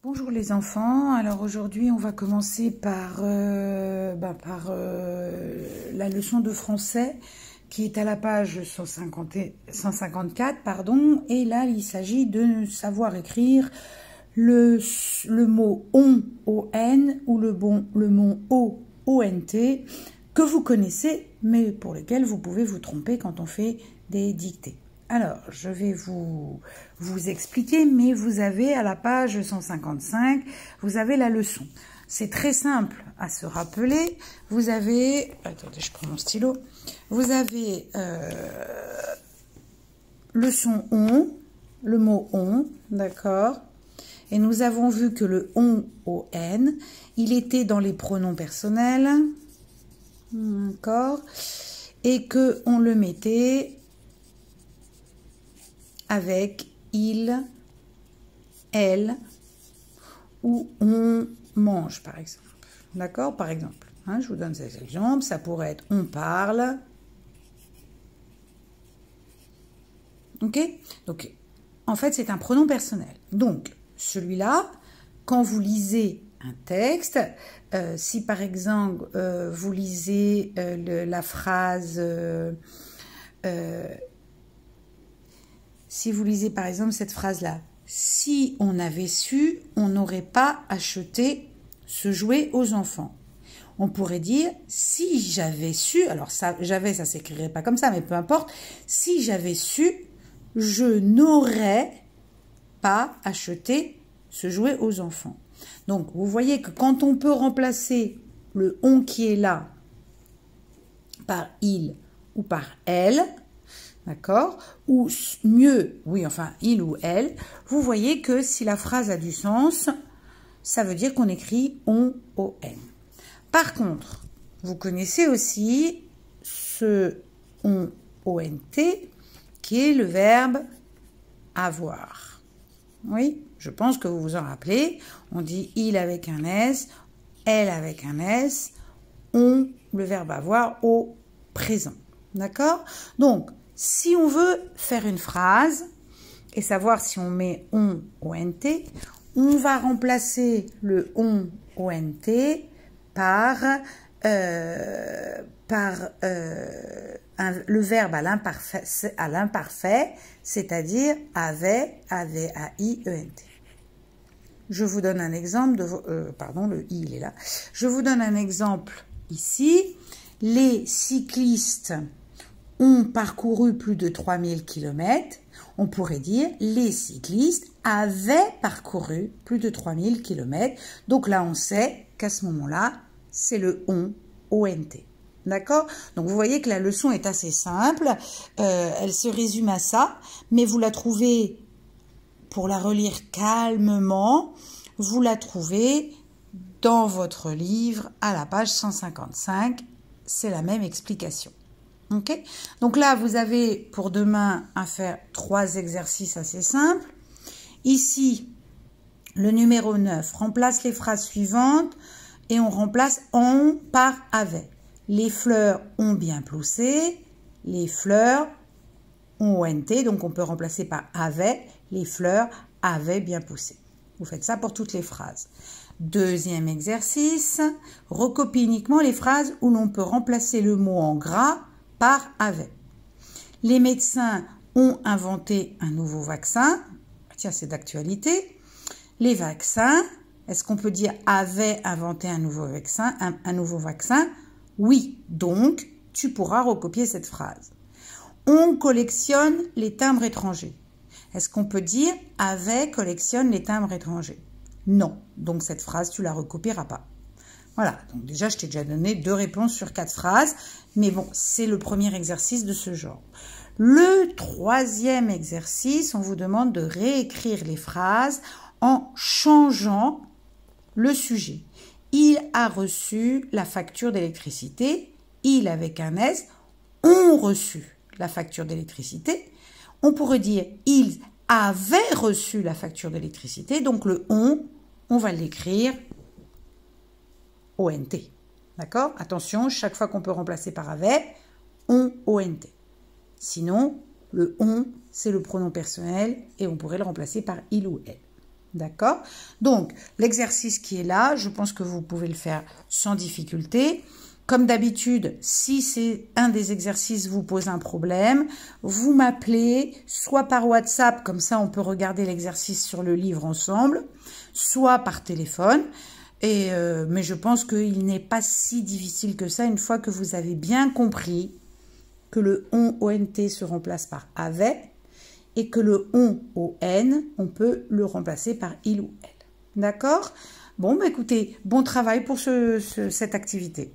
Bonjour les enfants, alors aujourd'hui on va commencer par, la leçon de français qui est à la page 154, pardon, et là il s'agit de savoir écrire le mot on, O-N, ou le mot o, O-N-T, que vous connaissez, mais pour lesquels vous pouvez vous tromper quand on fait des dictées. Alors, je vais vous expliquer, mais vous avez à la page 155, vous avez la leçon. C'est très simple à se rappeler. Vous avez, attendez, je prends mon stylo. Vous avez le son on, le mot on, d'accord? Et nous avons vu que le on, O-N, il était dans les pronoms personnels, d'accord? Et que on le mettait avec il, elle, ou on mange, par exemple. D'accord? Par exemple, hein, je vous donne ces exemples. Ça pourrait être on parle. Ok? Donc, en fait, c'est un pronom personnel. Donc, celui-là, quand vous lisez un texte, si par exemple, vous lisez la phrase... si vous lisez par exemple cette phrase-là, si on avait su, on n'aurait pas acheté ce jouet aux enfants. On pourrait dire, si j'avais su, alors ça s'écrirait pas comme ça, mais peu importe, si j'avais su, je n'aurais pas acheté ce jouet aux enfants. Donc, vous voyez que quand on peut remplacer le on qui est là par il ou par elle, d'accord? Ou mieux, oui, enfin, il ou elle, vous voyez que si la phrase a du sens, ça veut dire qu'on écrit on, O-N. Par contre, vous connaissez aussi ce on, O-N-T, qui est le verbe avoir. Oui, je pense que vous vous en rappelez. On dit il avec un S, elle avec un S, on, le verbe avoir au présent. D'accord? Donc, si on veut faire une phrase et savoir si on met on, O-N-T, on va remplacer le on, O-N-T par le verbe à l'imparfait, c'est-à-dire avait, A-I-E-N-T. Je vous donne un exemple pardon, le i, il est là. Je vous donne un exemple ici. Les cyclistes ont parcouru plus de 3000 km, on pourrait dire les cyclistes avaient parcouru plus de 3000 km. Donc là, on sait qu'à ce moment-là, c'est le on, O-N-T. D'accord? Donc vous voyez que la leçon est assez simple, elle se résume à ça, mais vous la trouvez, pour la relire calmement, vous la trouvez dans votre livre à la page 155, c'est la même explication. Ok? Donc là, vous avez pour demain à faire 3 exercices assez simples. Ici, le numéro 9 remplace les phrases suivantes et on remplace on par avait. Les fleurs ont bien poussé, les fleurs ont ONT, donc on peut remplacer par avait, les fleurs avaient bien poussé. Vous faites ça pour toutes les phrases. Deuxième exercice, recopie uniquement les phrases où l'on peut remplacer le mot en gras par avait. Les médecins ont inventé un nouveau vaccin. Tiens, c'est d'actualité. Les vaccins, est-ce qu'on peut dire avaient inventé un nouveau vaccin? Oui, donc tu pourras recopier cette phrase. On collectionne les timbres étrangers. Est-ce qu'on peut dire avait collectionne les timbres étrangers? Non, donc cette phrase, tu la recopieras pas. Voilà, donc déjà, je t'ai déjà donné 2 réponses sur 4 phrases, mais bon, c'est le premier exercice de ce genre. Le 3e exercice, on vous demande de réécrire les phrases en changeant le sujet. Il a reçu la facture d'électricité. Il avec un S, ont reçu la facture d'électricité. On pourrait dire ils avaient reçu la facture d'électricité. Donc le on va l'écrire O-N-T. D'accord? Attention, chaque fois qu'on peut remplacer par avait, on, O-N-T. Sinon, le on, c'est le pronom personnel et on pourrait le remplacer par il ou elle. D'accord? Donc, l'exercice qui est là, je pense que vous pouvez le faire sans difficulté. Comme d'habitude, si c'est un des exercices vous pose un problème, vous m'appelez, soit par WhatsApp, comme ça on peut regarder l'exercice sur le livre ensemble, soit par téléphone. Mais je pense qu'il n'est pas si difficile que ça une fois que vous avez bien compris que le ONT se remplace par avait et que le ON, on peut le remplacer par il ou elle. D'accord? Bon, bah écoutez, bon travail pour cette activité.